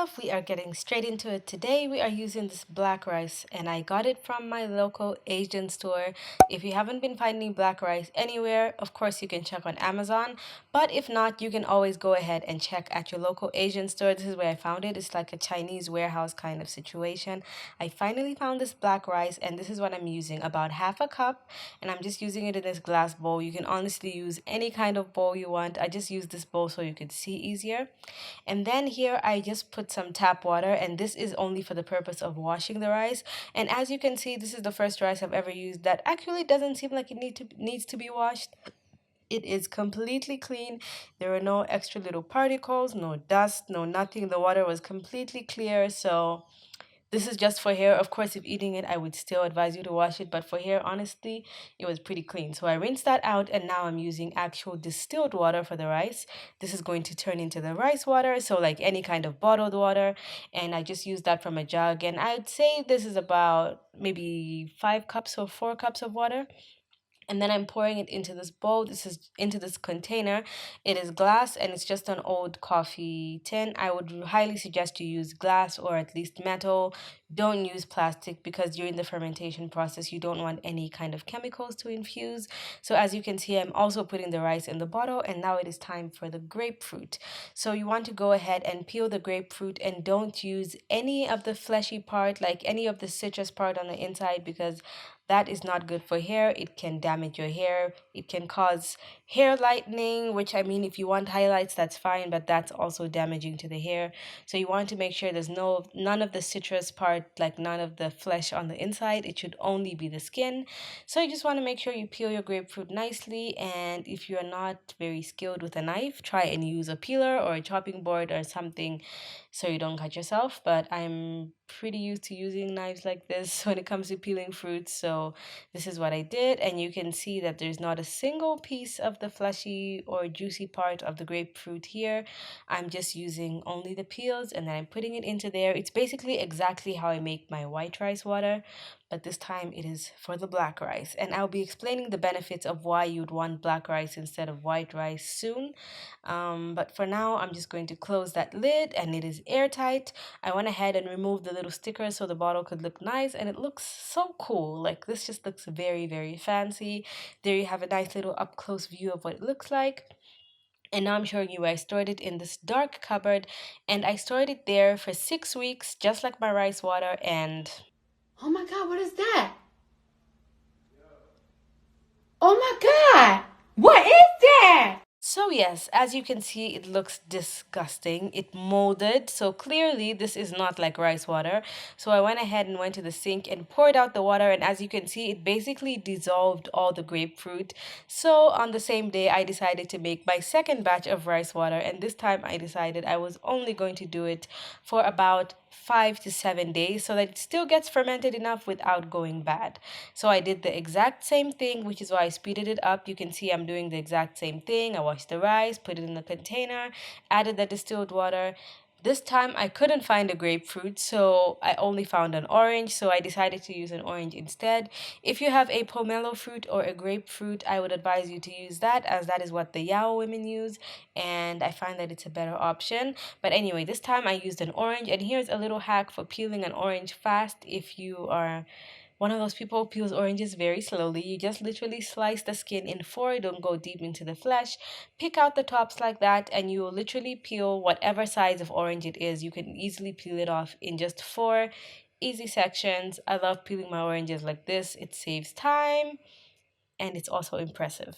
off, we are getting straight into it. Today we are using this black rice and I got it from my local Asian store. If you haven't been finding black rice anywhere, of course you can check on Amazon, but if not, you can always go ahead and check at your local Asian store. This is where I found it. It's like a Chinese warehouse kind of situation. I finally found this black rice and this is what I'm using, about half a cup, and I'm just using it in this glass bowl. You can honestly use any kind of bowl you want. I just use this bowl so you could see easier. And then here I just put some tap water, and this is only for the purpose of washing the rice. And as you can see, this is the first rice I've ever used that actually doesn't seem like it needs to be washed. It is completely clean. There were no extra little particles, no dust, no nothing. The water was completely clear. So this is just for hair. Of course, if eating it, I would still advise you to wash it. But for hair, honestly, it was pretty clean. So I rinsed that out and now I'm using actual distilled water for the rice. This is going to turn into the rice water. So like any kind of bottled water. And I just used that from a jug. And I'd say this is about maybe 5 cups or 4 cups of water, and then I'm pouring it into this bowl. This is into this container. It is glass and it's just an old coffee tin. I would highly suggest you use glass or at least metal. Don't use plastic because during the fermentation process you don't want any kind of chemicals to infuse. So as you can see, I'm also putting the rice in the bottle, and now it is time for the grapefruit. So you want to go ahead and peel the grapefruit and don't use any of the fleshy part, like any of the citrus part on the inside, because that is not good for hair. It can damage your hair. It can cause hair lightening, which, I mean, if you want highlights, that's fine, but that's also damaging to the hair. So you want to make sure there's none of the citrus part, like none of the flesh on the inside. It should only be the skin. So you just want to make sure you peel your grapefruit nicely. And if you're not very skilled with a knife, try and use a peeler or a chopping board or something so you don't cut yourself. But I'm pretty used to using knives like this when it comes to peeling fruits, so this is what I did. And you can see that there's not a single piece of the fleshy or juicy part of the grapefruit here. I'm just using only the peels and then I'm putting it into there. It's basically exactly how I make my white rice water, but this time it is for the black rice, and I'll be explaining the benefits of why you'd want black rice instead of white rice soon. But for now, I'm just going to close that lid and it is airtight. I went ahead and removed the little sticker so the bottle could look nice, and it looks so cool. Like, this just looks very, very fancy. There you have a nice little up close view of what it looks like. And now I'm showing you where I stored it, in this dark cupboard, and I stored it there for 6 weeks, just like my rice water. And oh my God, what is that? Oh my God, what is that? So yes, as you can see, it looks disgusting. It molded, so clearly this is not like rice water. So I went ahead and went to the sink and poured out the water, and as you can see, it basically dissolved all the grapefruit. So on the same day, I decided to make my second batch of rice water, and this time I decided I was only going to do it for about 5 to 7 days so that it still gets fermented enough without going bad. So I did the exact same thing, which is why I speeded it up. You can see I'm doing the exact same thing. I washed the rice, put it in the container, added the distilled water. This time I couldn't find a grapefruit, so I only found an orange, so I decided to use an orange instead. If you have a pomelo fruit or a grapefruit, I would advise you to use that, as that is what the Yao women use, and I find that it's a better option. But anyway, this time I used an orange, and here's a little hack for peeling an orange fast. If you are one of those people who peels oranges very slowly, you just literally slice the skin in four, don't go deep into the flesh. Pick out the tops like that, and you will literally peel whatever size of orange it is. You can easily peel it off in just four easy sections. I love peeling my oranges like this. It saves time and it's also impressive.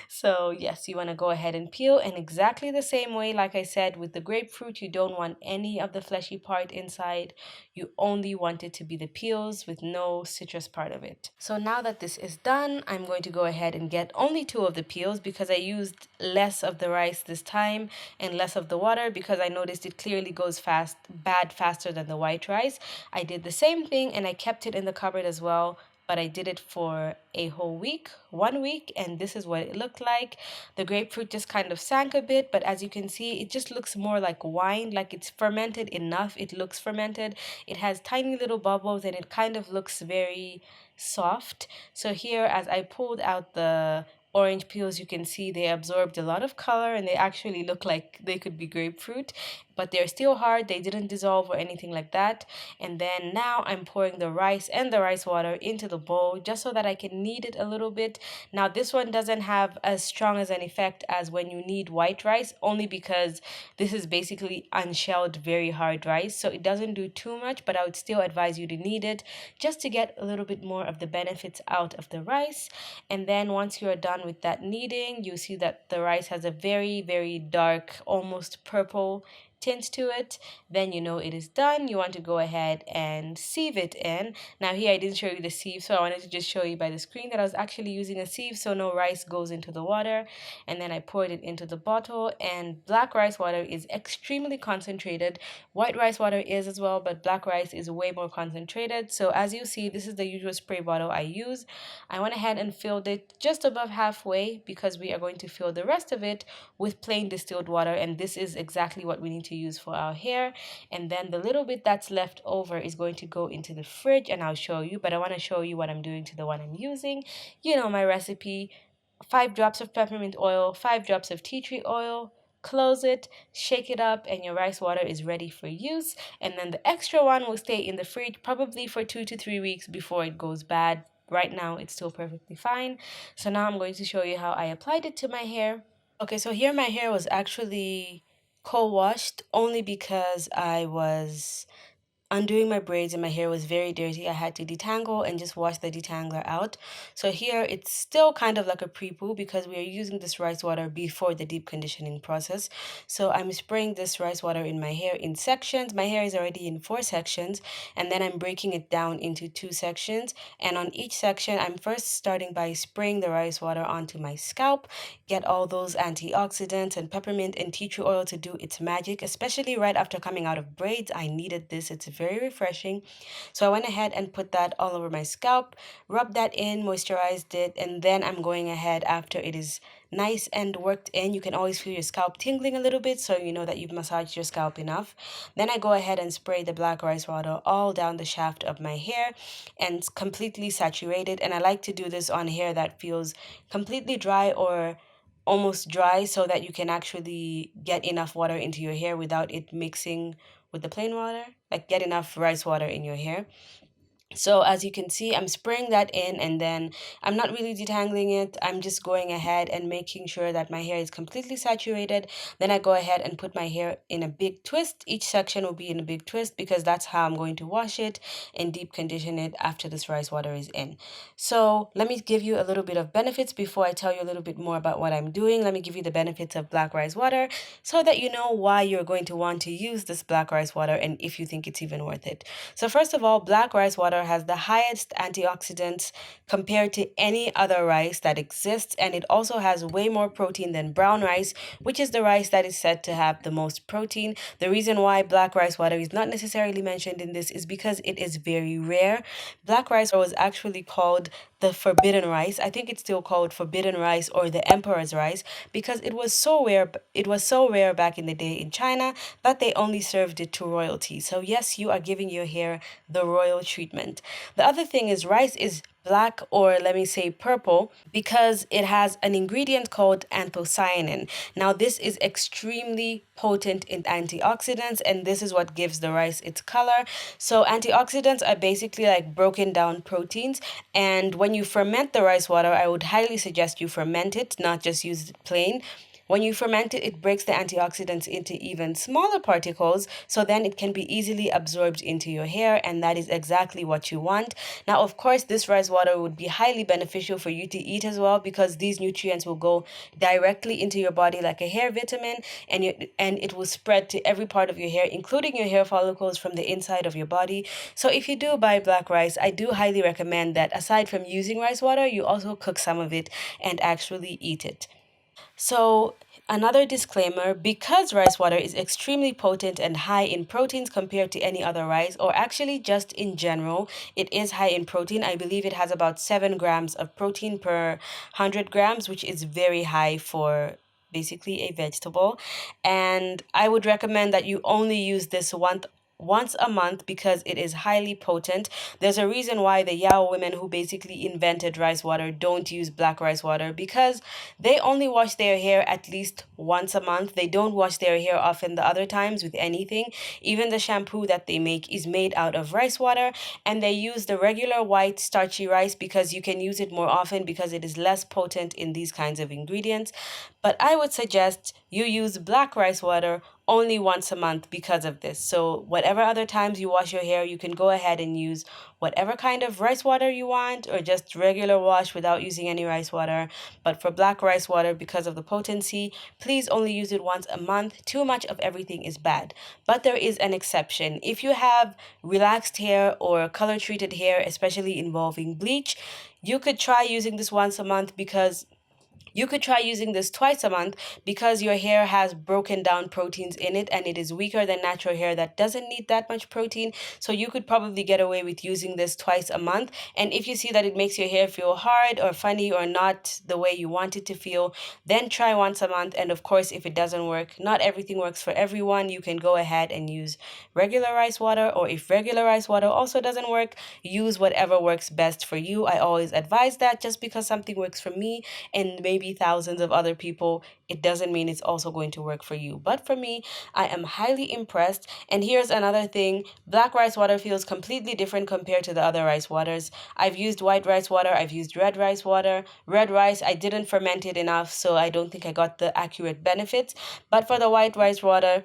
So yes, you want to go ahead and peel, and exactly the same way, like I said, with the grapefruit, you don't want any of the fleshy part inside. You only want it to be the peels with no citrus part of it. So now that this is done, I'm going to go ahead and get only two of the peels because I used less of the rice this time and less of the water because I noticed it clearly goes bad faster than the white rice. I did the same thing and I kept it in the cupboard as well, but I did it for a whole week, 1 week, and this is what it looked like. The grapefruit just kind of sank a bit, but as you can see, it just looks more like wine, like it's fermented enough. It looks fermented. It has tiny little bubbles and it kind of looks very soft. So here, as I pulled out the orange peels, you can see they absorbed a lot of color and they actually look like they could be grapefruit. but they're still hard. They didn't dissolve or anything like that. And then now I'm pouring the rice and the rice water into the bowl just so that I can knead it a little bit. Now, this one doesn't have as strong as an effect as when you knead white rice, only because this is basically unshelled, very hard rice. So it doesn't do too much, but I would still advise you to knead it just to get a little bit more of the benefits out of the rice. And then once you are done with that kneading, you see that the rice has a very, very dark, almost purple tint to it. Then you know it is done. You want to go ahead and sieve it in. Now here I didn't show you the sieve, so I wanted to just show you by the screen that I was actually using a sieve so no rice goes into the water. And then I poured it into the bottle, and black rice water is extremely concentrated. White rice water is as well, but black rice is way more concentrated. So as you see, this is the usual spray bottle I use. I went ahead and filled it just above halfway because we are going to fill the rest of it with plain distilled water, and this is exactly what we need to use for our hair. And then the little bit that's left over is going to go into the fridge, and I'll show you, but I want to show you what I'm doing to the one I'm using. You know my recipe: 5 drops of peppermint oil, 5 drops of tea tree oil. Close it, shake it up, and your rice water is ready for use. And then the extra one will stay in the fridge probably for 2 to 3 weeks before it goes bad. Right now, it's still perfectly fine. So now I'm going to show you how I applied it to my hair. Okay, so here my hair was actually co-washed only because I was undoing my braids and my hair was very dirty. I had to detangle and just wash the detangler out. So here it's still kind of like a pre-poo because we are using this rice water before the deep conditioning process. So I'm spraying this rice water in my hair in sections. My hair is already in 4 sections, and then I'm breaking it down into 2 sections. And on each section, I'm first starting by spraying the rice water onto my scalp, get all those antioxidants and peppermint and tea tree oil to do its magic, especially right after coming out of braids. I needed this. It's very refreshing. So I went ahead and put that all over my scalp, rubbed that in, moisturized it, and then I'm going ahead after it is nice and worked in. You can always feel your scalp tingling a little bit, so you know that you've massaged your scalp enough. Then I go ahead and spray the black rice water all down the shaft of my hair and completely saturate it. And I like to do this on hair that feels completely dry or almost dry so that you can actually get enough water into your hair without it mixing with the plain water. Like, get enough rice water in your hair. So as you can see, I'm spraying that in, and then I'm not really detangling it. I'm just going ahead and making sure that my hair is completely saturated. Then I go ahead and put my hair in a big twist. Each section will be in a big twist because that's how I'm going to wash it and deep condition it after this rice water is in. So let me give you a little bit of benefits before I tell you a little bit more about what I'm doing. Let me give you the benefits of black rice water so that you know why you're going to want to use this black rice water and if you think it's even worth it. So first of all, black rice water has the highest antioxidants compared to any other rice that exists, and it also has way more protein than brown rice, which is the rice that is said to have the most protein. The reason why black rice water is not necessarily mentioned in this is because it is very rare. Black rice was actually called the forbidden rice. I think it's still called forbidden rice or the emperor's rice because it was so rare back in the day in China that they only served it to royalty. So yes, you are giving your hair the royal treatment. The other thing is rice is black, or let me say purple, because it has an ingredient called anthocyanin. Now this is extremely potent in antioxidants, and this is what gives the rice its color. So antioxidants are basically like broken down proteins, and when you ferment the rice water, I would highly suggest you ferment it, not just use it plain. When you ferment it, it breaks the antioxidants into even smaller particles, so then it can be easily absorbed into your hair, and that is exactly what you want. Now, of course, this rice water would be highly beneficial for you to eat as well because these nutrients will go directly into your body like a hair vitamin, and it will spread to every part of your hair, including your hair follicles from the inside of your body. So if you do buy black rice, I do highly recommend that aside from using rice water, you also cook some of it and actually eat it. So, another disclaimer: because rice water is extremely potent and high in proteins compared to any other rice, or actually just in general, it is high in protein. I believe it has about 7 grams of protein per 100 grams, which is very high for basically a vegetable. And I would recommend that you only use this once a month because it is highly potent. There's a reason why the Yao women who basically invented rice water don't use black rice water, because they only wash their hair at least once a month. They don't wash their hair often the other times with anything. Even the shampoo that they make is made out of rice water, and they use the regular white starchy rice because you can use it more often because it is less potent in these kinds of ingredients. But I would suggest you use black rice water only once a month because of this. So, whatever other times you wash your hair, you can go ahead and use whatever kind of rice water you want, or just regular wash without using any rice water. But for black rice water, because of the potency, please only use it once a month. Too much of everything is bad. But there is an exception. If you have relaxed hair or color treated hair, especially involving bleach, you could try using this once a month because you could try using this twice a month because your hair has broken down proteins in it and it is weaker than natural hair that doesn't need that much protein. So you could probably get away with using this twice a month. And if you see that it makes your hair feel hard or funny or not the way you want it to feel, then try once a month. And of course, if it doesn't work, not everything works for everyone. You can go ahead and use regular rice water, or if regular rice water also doesn't work, use whatever works best for you. I always advise that. Just because something works for me and maybe thousands of other people, it doesn't mean it's also going to work for you. But for me, I am highly impressed. And here's another thing: black rice water feels completely different compared to the other rice waters. I've used white rice water, I've used red rice water. Red rice, I didn't ferment it enough, so I don't think I got the accurate benefits. But for the white rice water,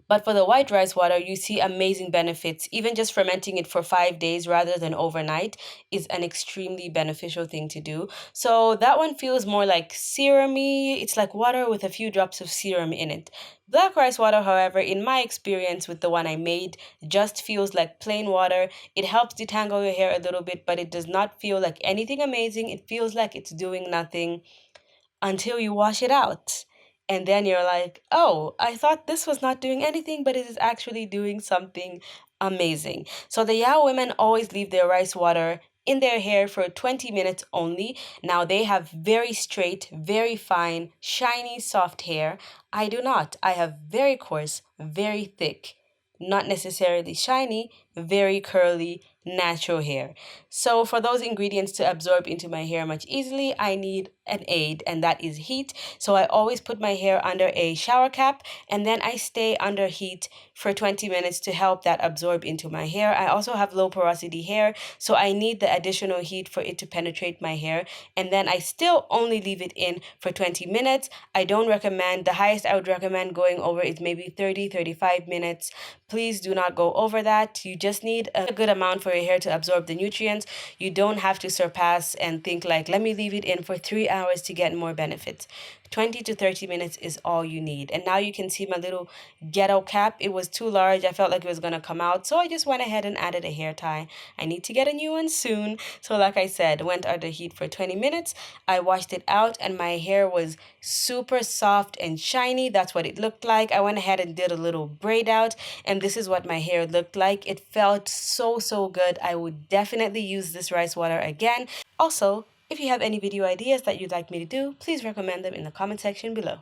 but for the white rice water, you see amazing benefits. Even just fermenting it for 5 days rather than overnight is an extremely beneficial thing to do. So that one feels more like serumy. It's like water with a few drops of serum in it. Black rice water, however, in my experience with the one I made, just feels like plain water. It helps detangle your hair a little bit, but it does not feel like anything amazing. It feels like it's doing nothing until you wash it out. And then you're like, oh, I thought this was not doing anything, but it is actually doing something amazing. So the Yao women always leave their rice water in their hair for 20 minutes only. Now they have very straight, very fine, shiny, soft hair. I do not. I have very coarse, very thick, not necessarily shiny, very curly, natural hair. So for those ingredients to absorb into my hair much easily, I need an aid, and that is heat. So I always put my hair under a shower cap, and then I stay under heat for 20 minutes to help that absorb into my hair. I also have low porosity hair, so I need the additional heat for it to penetrate my hair. And then I still only leave it in for 20 minutes. I don't recommend, the highest I would recommend going over is maybe 30-35 minutes. Please do not go over that. You just need a good amount for your hair to absorb the nutrients. You don't have to surpass and think like, let me leave it in for 3 hours to get more benefits. 20 to 30 minutes is all you need. And now you can see my little ghetto cap. It was too large. I felt like it was going to come out. So I just went ahead and added a hair tie. I need to get a new one soon. So like I said, went under heat for 20 minutes. I washed it out and my hair was super soft and shiny. That's what it looked like. I went ahead and did a little braid out, and this is what my hair looked like. It felt so, so good. I would definitely use this rice water again. Also, if you have any video ideas that you'd like me to do, please recommend them in the comment section below.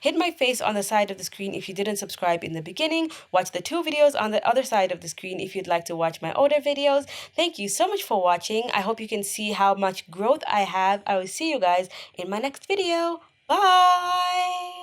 Hit my face on the side of the screen if you didn't subscribe in the beginning. Watch the 2 videos on the other side of the screen if you'd like to watch my older videos. Thank you so much for watching. I hope you can see how much growth I have. I will see you guys in my next video. Bye!